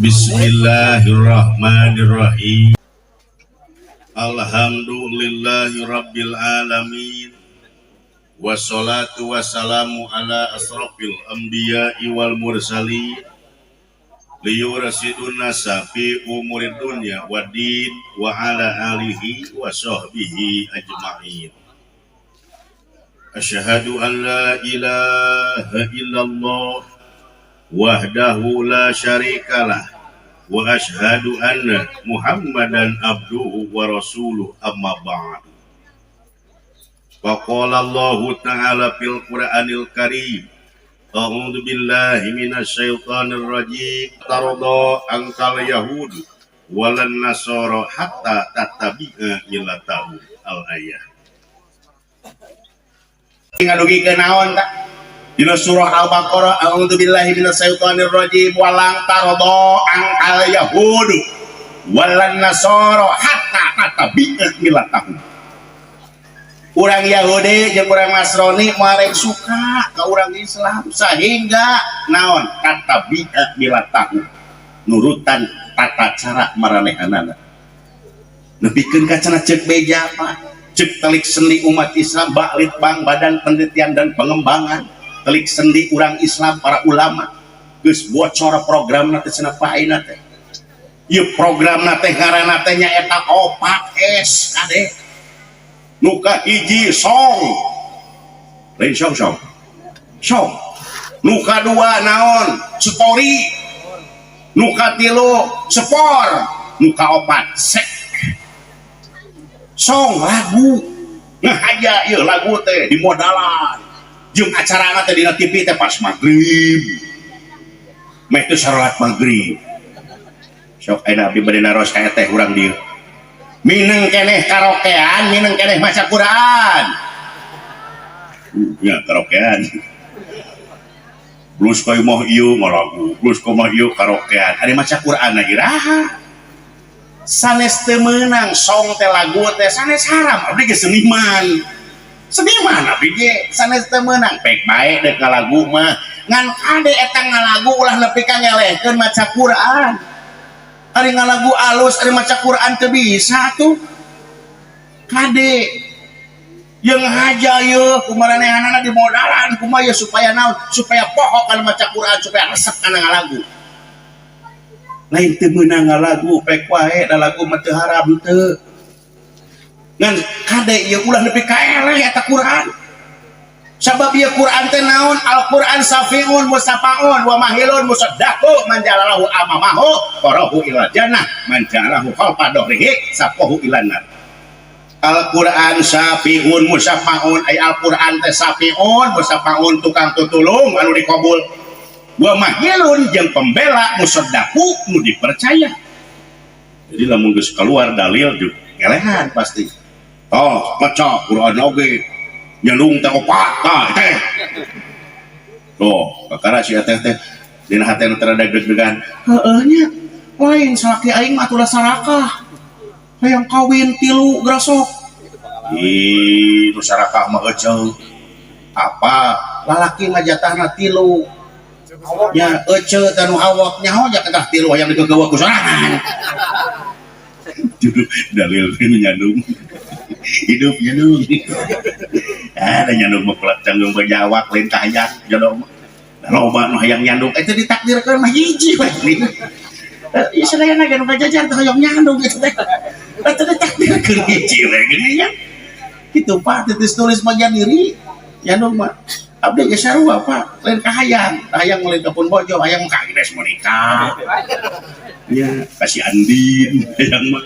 Bismillahirrahmanirrahim. Alhamdulillahirabbil alamin. Wassalatu wassalamu ala asrofil anbiya'i wal mursalin liyurasidun nasa fi umurid dunya waddin wa ala alihi wa sahbihi ajma'in. Asyhadu an la ilaha illallah wahdahu la syarikalah wa asyhadu anna Muhammadan abduhu wa rasuluh amma ba'd. Faqala Allah ta'ala fil Qur'anil Karim, a'udzu billahi minasyaitonir rajim, tarada angkal yahud walan nasara hatta tattabi'a millatahum al-ayah. Ngadugikeun naon tak? Dina surah Al-Baqarah, a'udzu billahi minasyaitonir rajim, walang tarada angkal yahud walan nasara hatta tattabi'a millatahum. Urang Yahudi jeung urang Nasrani moal suka ka urang Islam sehingga naon tattabi'a millatahum, nurutan tata cara maranehanana. Nepikeun ka cenah ceuk beja apa? Cek telik sendi umat Islam, Ba'lit Bang Badan Penelitian dan Pengembangan, telik sendi urang Islam para ulama geus bocor programna teh cenah paina teh. Ieu programna teh ngaranna teh nyaeta 4S kade. Nuka hiji song. Lain song. Nuka dua naon? Story. Nuka tilu spor. Nuka opat sek. Song lagu ngahaja ieu lagu teh di modalan jeung acarana teh dina TV teh pas magrib meh teh salat magrib sok ayeuna abdi bade naros ka teh urang dieu mineng keneh karaokean mineng keneh maca Quran ya karaokean blues koy moh ieu ngalagu blues koy moh ieu karaokean ari maca Quran lagi raha sanes teu meunang song teh lagu teh sanes haram abdi ge seniman abdi ge sanes teu meunang pek bae deuk ngalagu mah ngan kade eta ngalagu ulah nepi ka ngelehkeun maca Quran ari ngalagu alus ari maca Quran teu bisa tuh kade yang haja ye kumaranehanana di modalan kumaha ye supaya naon supaya poho kana maca Quran supaya resep kana ngalagu lain teu meunang ngalagu pek wae da lagu mah teu haram teu ngan kade ieu ulah nepi ka eleh eta Quran sabab ieu Quran teh naon Al-Quran safiun musafaun wa mahilun musaddaqu man jalalahu amamahu qarahu ila jannah man jalahu khalfa dhahrihi safahu ila nar. Al-Quran safiun musafaun ay Al-Quran teh safiun musafaun tukang tutulung anu dikabul wa mahilun jeung pembela musaddaqu nu dipercaya. Jadi lamun geus keluar dalil jeung ngelehan pasti. Oh, maca Quran oge nyelung teh opat teh. Tuh, kakara si teh dina hatena teu deg-degan. Heeh nya, lain salaki aing mah atuh sarakah. Hayang kawin 3 grasok. Ih, nu sarakah mah eceuk. Apa? Lalaki mah jatahna 3. Ya eceuk tanu awak nyaho nya kedah 3 hayang digeugeuk ku sorangan. Dalil teh nyandung. Hidup nyandung ada nyandung mekulat canggung bejawak lain kahayang jodoh loba nu hayang nyandung itu ditakdirkeun mah hiji we ieu sadayana ge nu kajajar teh hoyong nyandung itu teh eta ditakdirkeun hiji we gini nya kitu Pak titis tulis mah diri nyandung mah abdi ge sarua Pak lain kahayang lain ka pun bojo hayang ka geus menikah nya kasih andin hayang mah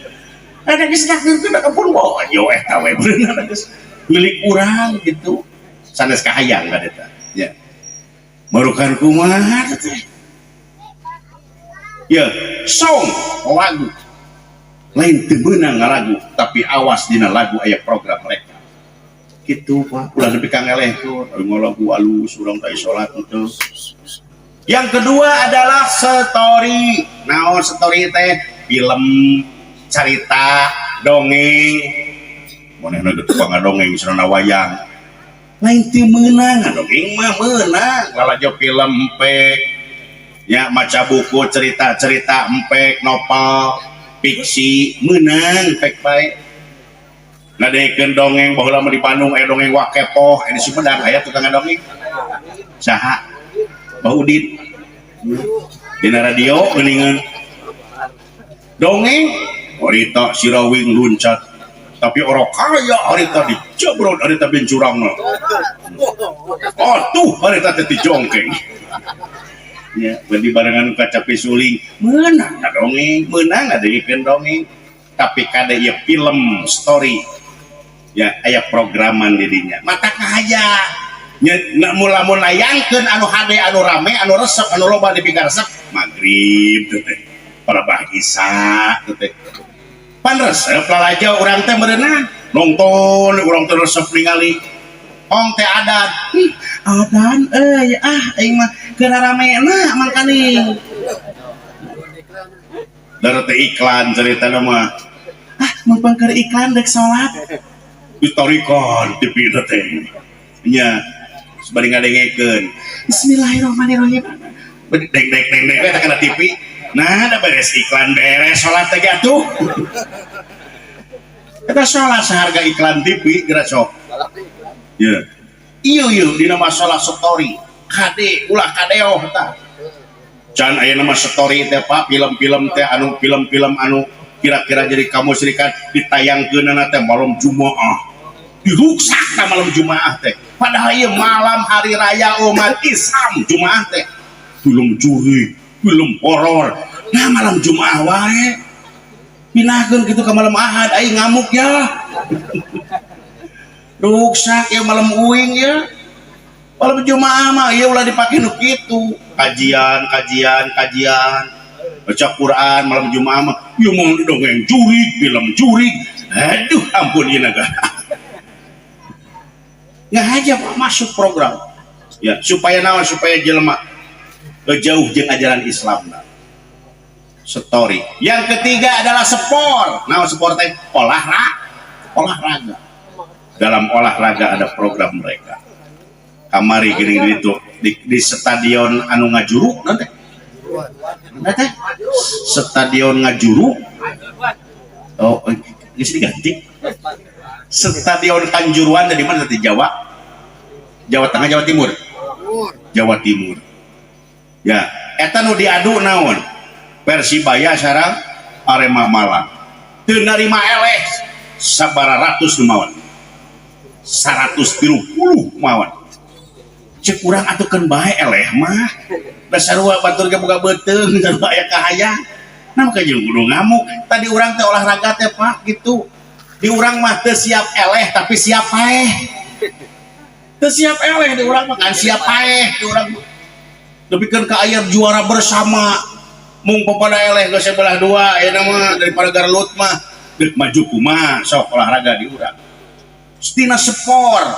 ada geus takdirkeun ka pun bojo eta we beunang geus milik urang gitu sanes kahayang ka eta ya marukan kumaha teh ya song lagu lain teu beunang ngalagu tapi awas dina lagu aya program mereka kitu Pak ulah nepi ka ngelehkeun ari ngalagu alus urang teh salat henteu. Yang kedua adalah story. Naon story teh film carita dongeng manehna geus tukang ngadongeng sarana wayang lain ti menang dongeng mah menang lalajo film empek ya maca buku cerita-cerita empek novel fiksi menang pek baik ngadekeun dongeng baheula mah di Bandung aya dongeng Wakepoh di Sumedang aya tukang dongeng saha Bang Udin dina radio geuningan dongeng harita sirawing luncat tapi orang kaya harita dijebrot harita bencurang tuh harita teh jongkeng ya berarti barengan kaca pisuling menang dongeng menang ngadegekeun dongeng tapi kada ieu film story ya aya programan didinya mata kahaya nya mulamun layangkeun anu hade anu rame anu resep anu loba dipikar resep magrib teh para bahisa teh pan resep lalajo urang teh berenang nonton urang teh resep ningali ong teh adan adan aing mah keur ramena mangkaning dar teh iklan ceritana mah mumpung keur iklan dek salat ditarikon TV teh nya sabari ngadengekeun bismillahirrahmanirrahim dek eta kana TV nah ada beres iklan beres salat teh atuh eta salah seharga iklan TV geura sok ya ieu dina masalah story kade ulah kadeo eta can aya nama story teh Pak film-film teh anu film-film anu kira-kira jadi kamu serikat ditayangkeunna teh malam Jumaah diruksak na malam Jumaah teh padahal ieu malam hari raya umat Islam Jumaah teh film juri film horor nah malam Jumaah wae pinahkeun kitu ka malam Ahad aing ngamuk ya ruksak ya malam uing ya malam Jumaah mah ieu ulah dipake nu kitu kajian baca Quran malam Jumaah mah ieu mah dongeng jurig film jurig aduh ampun ieu negara nggak aja Pak masuk program ya supaya naon supaya jelema jauh jeung ajaran Islam story yang ketiga adalah sport nah sport teh olahraga dalam olahraga ada program mereka kamari gini gitu di stadion anu ngajuru nanti stadion ngajuru oh geus diganti stadion Kanjuruan dari mana di Jawa Tengah Jawa Timur ya eta nu diadu naon Persibaya sareng Arema Malang teu narima eleh sabaraha ratus lumawan 130 mawan cek urang atukeun bae eleh mah da sarua batur ge boga beuteung dan aya kahayang nah maka jeung kudu ngamuk tadi urang teh olahraga teh Pak gitu di urang mah teu siap eleh tapi siap paeh teu siap eleh di urang mah kan siap paeh di urang depikeun ka aya juara bersama mung papada eleh geus sebelah dua aya mah daripada garlut mah geus maju kumaha sok olahraga di urang tina sport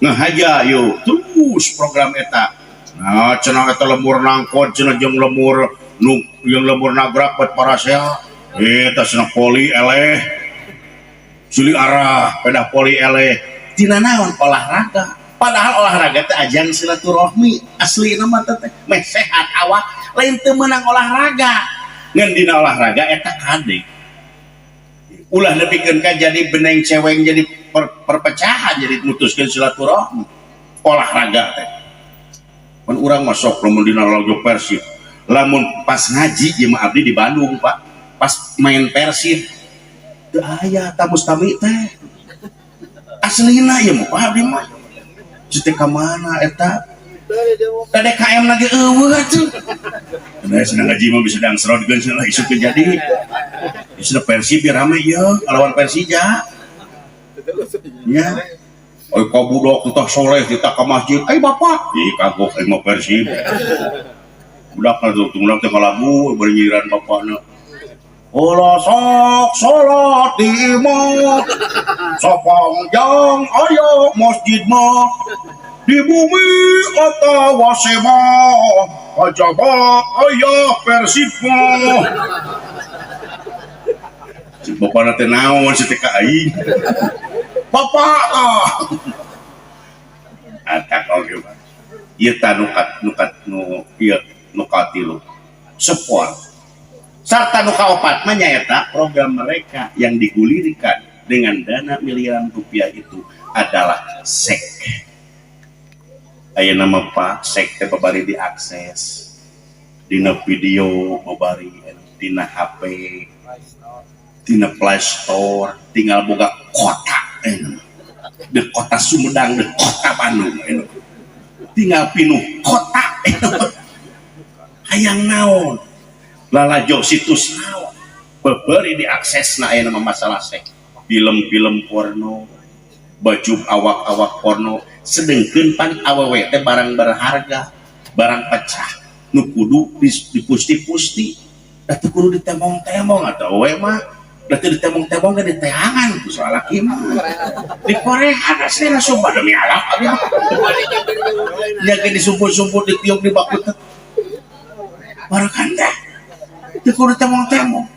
ngahaja yuk terus program eta nah cenah eta lembur nangkot cenah jeung lembur yang lembur nabrak buat parasel eta cenah poli eleh suli arah pedah poli eleh tina naon olahraga padahal olahraga teh ajang silaturahmi asli nama teh meh sehat awak lain teu meunang olahraga ngan dina olahraga eta kade ulah nepikeun ka jadi beneng ceweng jadi perpecahan jadi mutuskeun silaturahmi olahraga teh mun urang masuk lamun dina lagu Persib lamun pas ngaji ieu mah abdi di Bandung Pak pas main Persib teu aya tamu-tamu teh aslina ieu mah Pak abdi mah teh ka mana eta da DKM lagi eueuh atuh da senang ngaji mah bisa dang serotkeun cenah isu jadi isu Persib biar rame ieu lawan Persija ya oi kabudok teh soleh kita ke masjid ai bapak ih kagok ai mah Persib budak tuh tunggu teh lagu beringiran bapakna ulah sok salat di imah sapangjang aya masjid mah di bumi atawa sema ajaba aya Persib mah si bapakna teh naon si teh ka aing bapak ieu tah nukatilu support sarta nu kaopat mah nyaeta program mereka yang digulirkan dengan dana miliaran rupiah itu adalah sek. Aya nama Pak sek teh babari diakses dina video babari dina HP dina Play Store tinggal boga kota de kota Sumedang de kota Bandung tinggal pinuh kota hayang naon lalajo situs naon babari diakses na aya nama masalah sek film-film porno baju awak-awak porno sedengkeun pan awewe teh barang berharga barang pecah nu kudu dipusti-pusti da teu kudu ditemong-temong atau we mah da teu ditemong-temong ge diteangan ku soal laki mah di Korea asli na sumpah demi Allah abi mah nya ge disumput-sumput ditiup di baku teh barakanda teu kudu temong-temong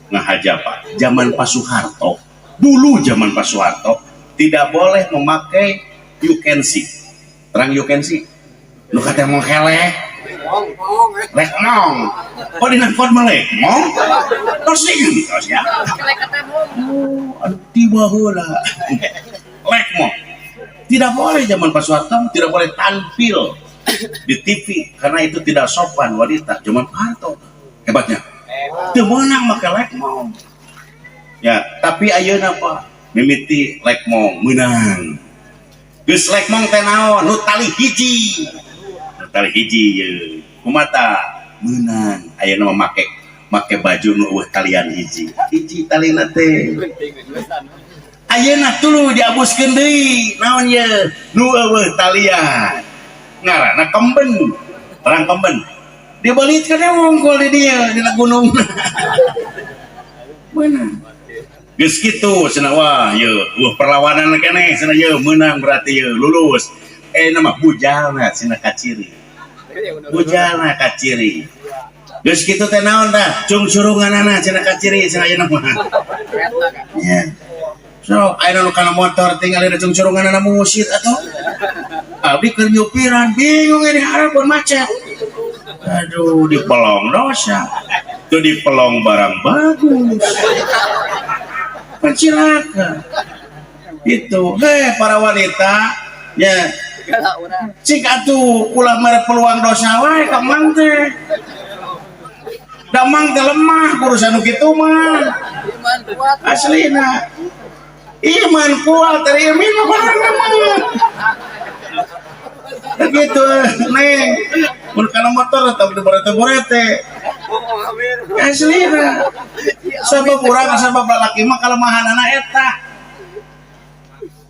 ngahaja Pak zaman Pak Soeharto dulu zaman Pak Soeharto tidak boleh memakai you can see terang you can see nu kata mau heleh lek nong kok dinangkot melek mong terus ini terus ya aduh tiba heula lek mong tidak boleh zaman Pak Soeharto tidak boleh tampil di TV karena itu tidak sopan wanita zaman Pak Harto hebatnya teu meunang make lek mong ya tapi ayeuna Pak mimiti lek mong meunang geus lek mong teh naon nu tali hiji ye kumata meunang ayeuna mah make baju nu eueuh talian hiji talina teh ayeuna tuluy diabuskeun deui naon ye nu eueuh talian ngaranna kemben perang kemben dibalitkeun wongkol di dieu dina gunung meunang geus kitu cenah wah ye perlawanan keneh cenah ye meunang berarti ye lulus nama bujalna cenah kaciri bujalna kaciri geus kitu teh naon tah cung surunganana cenah kaciri cenah ayeuna mah nya so ayeuna nu kana motor tinggal ada cung surunganana musir atuh abdi keur nyupiran bingung ini hareupeun macet aduh dipelong dosa tuh dipelong barang bagus cilaka itu para wanita ya cik atuh ulah mere peluang dosa wae ka mang teh da mang teh lemah urusan nu kitu mah aslina iman kuat teh iman mah begitu neng mun kana motor atau di borete aslina sabab urang sabab lalaki mah kalemahanana eta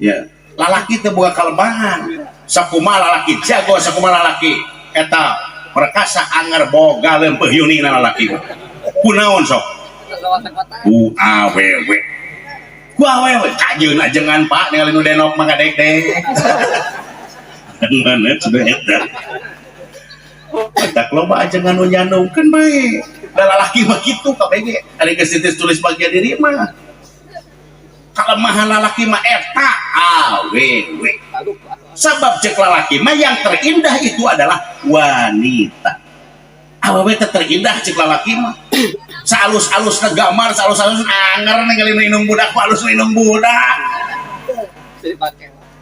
ya lalaki teh boga kalemahan sakumaha lalaki jago sakumaha lalaki eta perkasa anger boga leumpeuh yunina lalaki kunaon sok ku awewe kajeun ajengan Pak ningali nu denok mah gadek-dek mana sudah eta tak loba ajengan nu nyandungkeun bae da lalaki mah kitu kabeh ari geus tulis bagian diri mah kalemahan lalaki mah eta awewe sabab cek lalaki mah yang terindah itu adalah wanita awewe terindah cek lalaki mah salus-alus gamar salus-alus anger ningali minum budak halus minum budak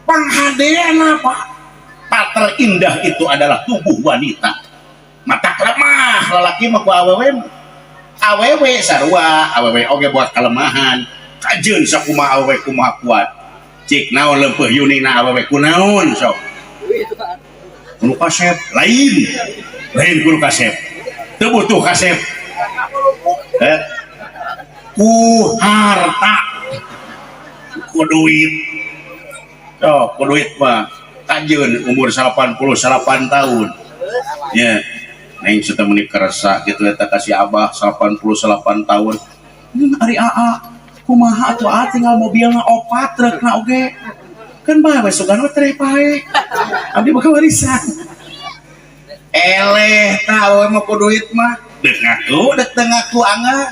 panghadean apa tak terindah itu adalah tubuh wanita mata lemah lalaki mah ku awewe sarua awewe oge buat kelemahan kajeun sakumaha awewe kumaha kuat cik naon leumpeuh yunina awewe kunaon sok kudu kasep lain kudu kasep teu butuh kasep ku harta ku duit ku duit mah kajeun umur 88 tahun ya neng sudah menikah rasa gitu eta kasih abah 88 tahun ari aa kumaha atuh tinggal mobilna 4 trukna oge kan bae besogan teh pae abdi boga warisan eleh tahu mah ku duit mah deuk ngaku angan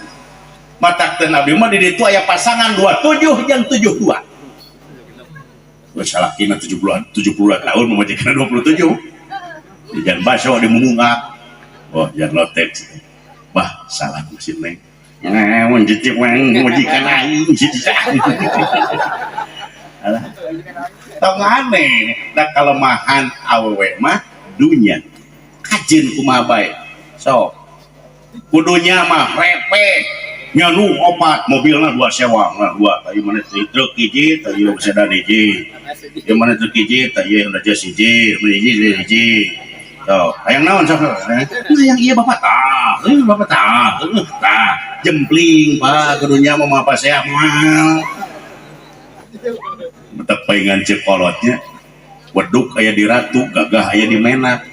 matak teh abdi mah di ditu aya pasangan 27 jeung 72 salakina 72 tahun memajikeun 27 jangan baso di mungungak oh jangan lotek bah salah mesin neng menjijik menjikan aing tong aneh nah kelemahan awewe mah dunya kajen kumaha bae so kudunya mah repe nyanu opat mobilnya dua sewa nah dua tadi mana truk hiji tadi sedan hiji yang mana truk hiji tadi udah jas hiji hiji so yang naon sok nah yang iya bapak tah jempling pak kudunya mau apa saya mal betap pengen cekolotnya weduk aya di ratu gagah aya di menak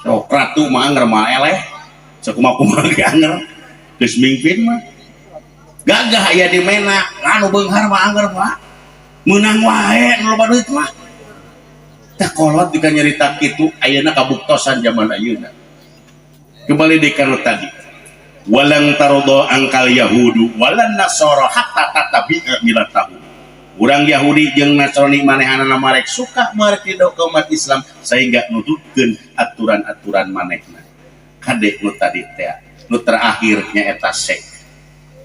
sok ratu mah anger mah eleh sakumaha anger geus mingpin mah gagah aya di menak anu beunghar mah anger mah meunang wae nu loba duit mah teh kolot dika nyarita kitu ayeuna kabuktosan zaman ayeuna kembali di kana tadi walang tarodo angkal yahudu walan nasara hatta tatabi'a milatahu urang Yahudi jeung Nasrani manehanana marek suka marek ridho ka umat Islam sehingga nutupkeun aturan-aturan manehna kade nu tadi teh nu terakhir nyaeta sek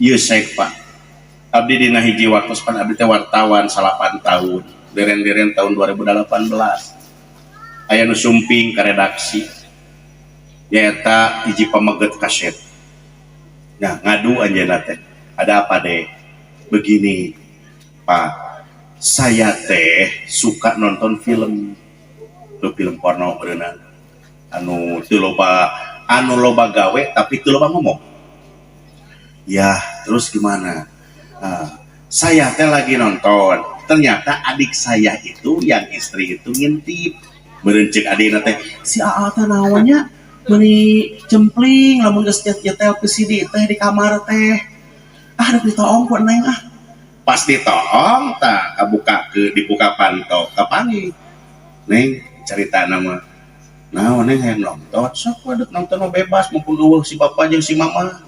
ieu sek Pak abdi dina hiji waktos pan abdi teh wartawan 8 tahun deren-deren tahun 2018 aya nu sumping ka redaksi nyaeta hiji pameget kaset nah ngadu anjeunna teh ada apa deh begini Pak saya teh suka nonton film porno berenang anu teu loba gawe tapi teu loba ngomong ya terus gimana saya teh lagi nonton ternyata adik saya itu yang istri itu ngintip berencek adina teh si Aa teh naonnya meuni cempling lamun geus nyetel ke CD teh di kamar teh ada ditoong ku neng pasti toong tak dibuka pantau kapangi neng cerita nama nah neng yang nonton sok waduk nonton bebas maupun eueuh si bapak jeung si mama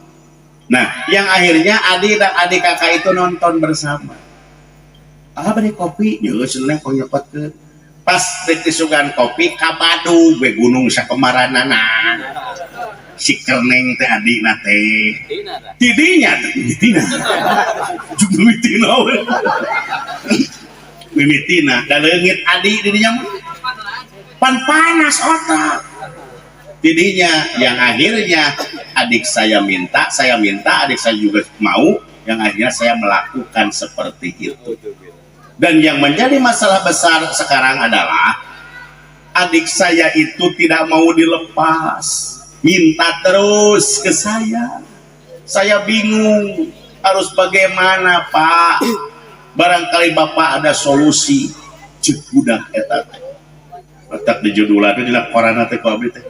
nah yang akhirnya adik dan adik kakak itu nonton bersama beli kopi geus neng kok nyepetkeun pas disugan kopi ka Badung we gunung sakemaranana si Kerneng teh adina teh tidinya mimitina da leungit adi didinya pan panas otak tidinya yang akhirnya adik saya minta adik saya juga mau yang akhirnya saya melakukan seperti itu dan yang menjadi masalah besar sekarang adalah adik saya itu tidak mau dilepas minta terus ke saya bingung harus bagaimana Pak barangkali Bapak ada solusi cek budak eta letak di judulan di laporan teh ku abdi teh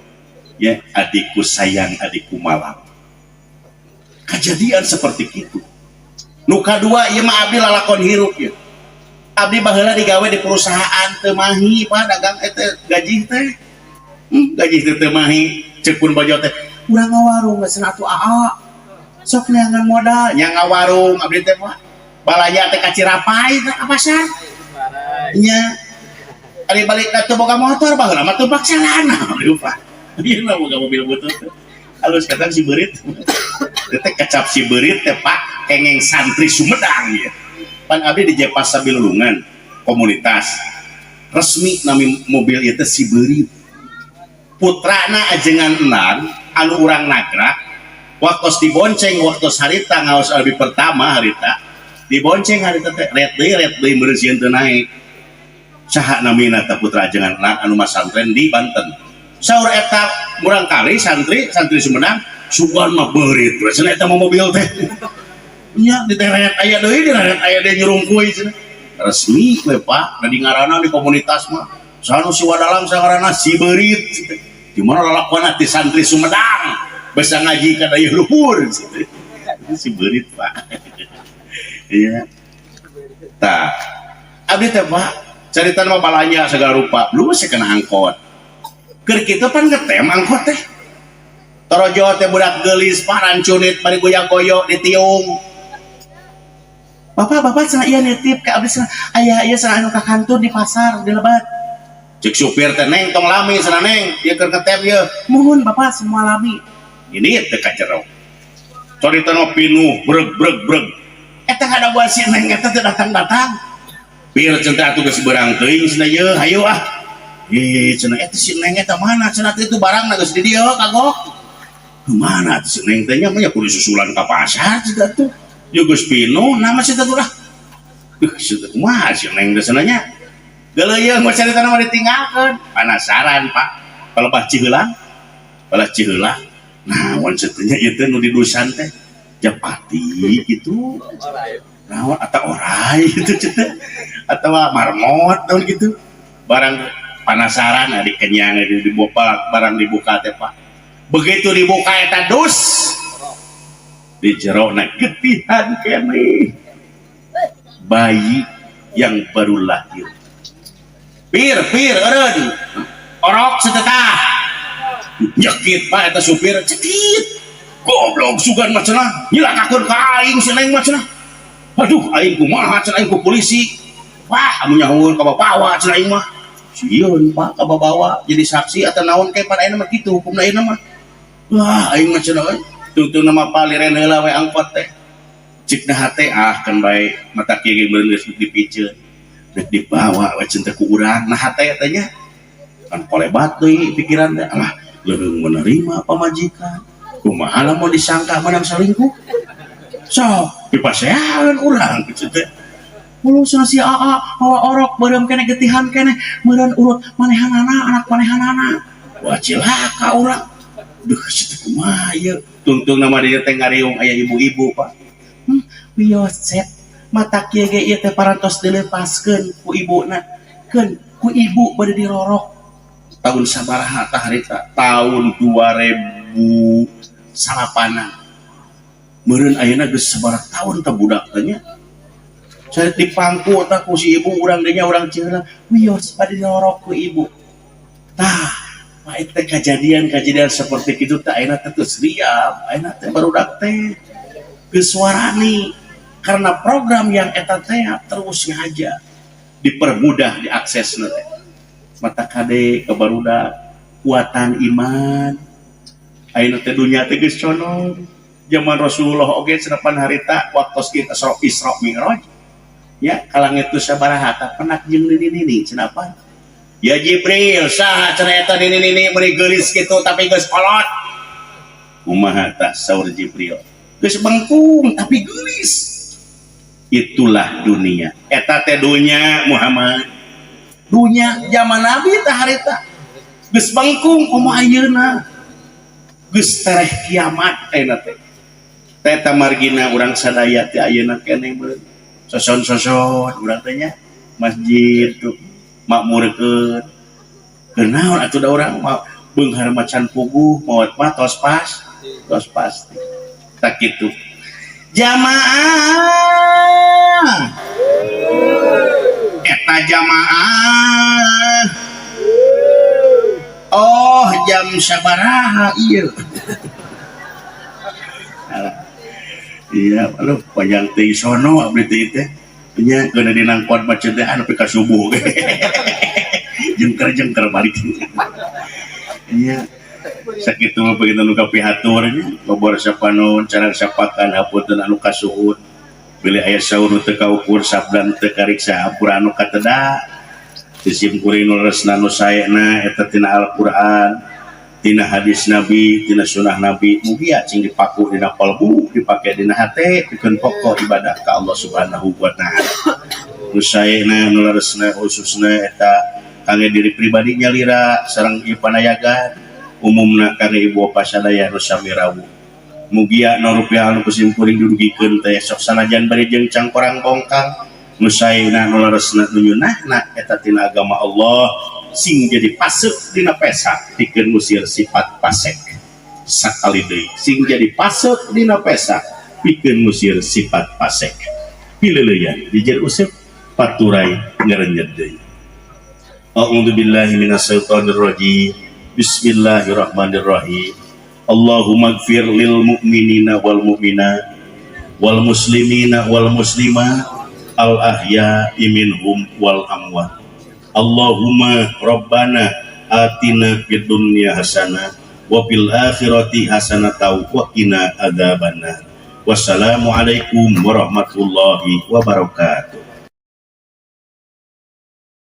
ya adikku sayang adikku malang kejadian seperti itu nu kadua ieu mah abdi lalakon hirup ya abdi baheula digawe di perusahaan teu mahi Pak dagang eta gaji teh teu mahi cek pun bojo teh urang ngawarung geus atuh aa sok neangan modal nya ngawarung abdi teh mah balaya teh ka Cirapai teh ka pasar nya ari balik teh boga motor baheula mah teu baksalana lupa ieu mah boga mobil butut halus kadang si beurit teh kecap si beurit teh Pak kengeng santri Sumedang ya pan abdi di Jepas Sabilulungan komunitas resmi nami mobil ieu teh si beurit putrana ajengan enan anu urang nagrak waktu dibonceng waktu harita ngaos abi pertama harita dibonceng harita teh red deui meureun sieun teu naik saha namina teh putra ajengan enan anu masantren di Banten saur eta murang kali santri Sumedang sugan mah beurit we cenah eta mobil teh nya diteret aya deui nyurungkuy cenah resmi we Pak da di ngaranna di komunitas mah sanu si wadalang sangarana si beurit di mana lalakuan di santri Sumedang bisa ngaji ka daya luhur si beurit Pak iya tah abdi teh Pak carita mah balanya segala rupa lu masih kena angkot keur kitu pan ngetem angkot teh torojo teh budak geulis parancunit bari goyang-goyok di tiung bapak cenah ieu nitip ka abdi cenah aya anu ka kantor di pasar di Lebat cek supir teh neng tong lami sana neng dia keur ngetep ya mohon bapak semua lami ini teh ka jero cori teh pinuh breg eta kada buat si neng eta teh datang pir cenah atuh geus beurang teuing cenah ye hayu ah cenah eta si neng eta mana cenah itu barang geus di dieu kagok kemana tuh si neng teh nya mah kudu susulan ka pasar cenah tuh ye geus pinuh nama si teh ulah si teh kumaha si neng teh cenah nya galeuyeung mah carita mah ditinggalkeun penasaran Pak palebah Ciheulang naon setenya ieu teh nu di dusan teh Japati gitu naon atau orai gitu cenah atawa marmot naon gitu barang penasaran dikenyang dibuka barang dibuka teh Pak begitu dibuka eta dus di jerona getihan keneh bayi yang baru lahir pir eureun orok setetah nyekit Pak eta supir cekit goblok sugan mah cenah nyilakakeun ka aing si neng mah cenah aduh aing kumaha cenah aing ku polisi wah anu nyahoeun ka bawa cenah aing mah sieun Pak ka bawa jadi saksi atawa naon ke pada ayeuna mah kitu hukumna ayeuna mah wah aing mah cenah tungtung nama paliren heula we angkot teh cik nah teh kan bae mata kieu ge meureun geus dipiceun dek dibawa we cinta ku urang nah teh teh nya kan polebat deui pikiran teh alah leureung menerima pamajikan kumaha lamun disangka menang selingkuh sok dipasehan urang kitu teh mulu cenah si aa hawa orok beureum keneh getihan keneh meureun urut manehanana anak manehanana wah cilaka urang duh situ kumaha ieu tungtung nama dia teh ngariung aya ibu-ibu Pak wiosep mata kieu ge ieu teh parantos dilepaskeun ku ibuna keun ku ibu bade dirorok tahun sabaraha tah harita tahun 2008 meureun ayeuna geus sabaraha tahun teh budak teh nya saya dipangku tah ku si ibu urang dinya urang Ciheulang wios bade dirorok ku ibu tah Pak itu kejadian seperti itu teh ayeuna teh geus riap ayeuna teh barudak teh geus warani karena program yang eta teh terus ngaja dipermudah diaksesna teh mata kade ke barudak kuatan iman ayeuna teh dunya teh geus condong zaman Rasulullah oge senapan harita waktos kita Isra Mi'raj ya kalangit teh sabaraha tah penak jeung nini cenapa ya Jibril saha cenah eta nini meuli geulis kitu tapi geus kolot kumaha tah saur Jibril geus bengkung tapi geulis itulah dunia eta teh dunya Muhammad dunya zaman Nabi tah harita geus bengkung kumaha ayeuna geus tereh kiamat eta teh eta margina urang sadaya teh ayeuna keneh beun soson-soson urang teh nya masjid tuh makmurkeun kenaon atuh da urang beunghar macan puguh maot mah tos pasti tak kitu jamaah eta jamaah oh jam sabaraha ieu iya aduh panjang teh sono abdi teh nya keuna dinangkot baca teh anu ka subuh jengker balik iya sakitu mah begitu nu kapihatur nya bobor sapanon cara sapakan hapunten anu kasuhun pilih aya saur nu teu kaukur sabdan teu kariksa hampura anu kateda sisim kuring nu resna nu saena eta tina Al-Qur'an tina hadis Nabi tina sunah Nabi mugi cing dipaku dina qalbu dipake dina hate pikeun pokok ibadah ka Allah Subhanahu wa taala nu saena nu resna khususna eta kangge diri pribadi nyalira sareng ieu panayagan umumna kangge ibu bapa sadaya nu sami rawuh mugi anu rupiah anu kusim kuring dirugikeun teh sok sanajan bari jeung cangkorang bongkang nu saena nu laresna nu nyunahna eta tina agama Allah sing jadi pasuk dina pesa pikeun musir sifat pasek sakali deui sing jadi pasuk dina pesa pikeun musir sifat pasek pileuleyan dijer usep paturai ngarenyet deui a'udzu billahi minasyaitonir rajim bismillahirrahmanirrahim Allahumma ighfir lil mu'minina wal mu'minat wal muslimina wal muslimat al ahya'i minhum wal amwat Allahumma rabbana atina fid dunya hasanah wa fil akhirati hasanah wa qina adzabannar. Wassalamualaikum warahmatullahi wabarakatuh.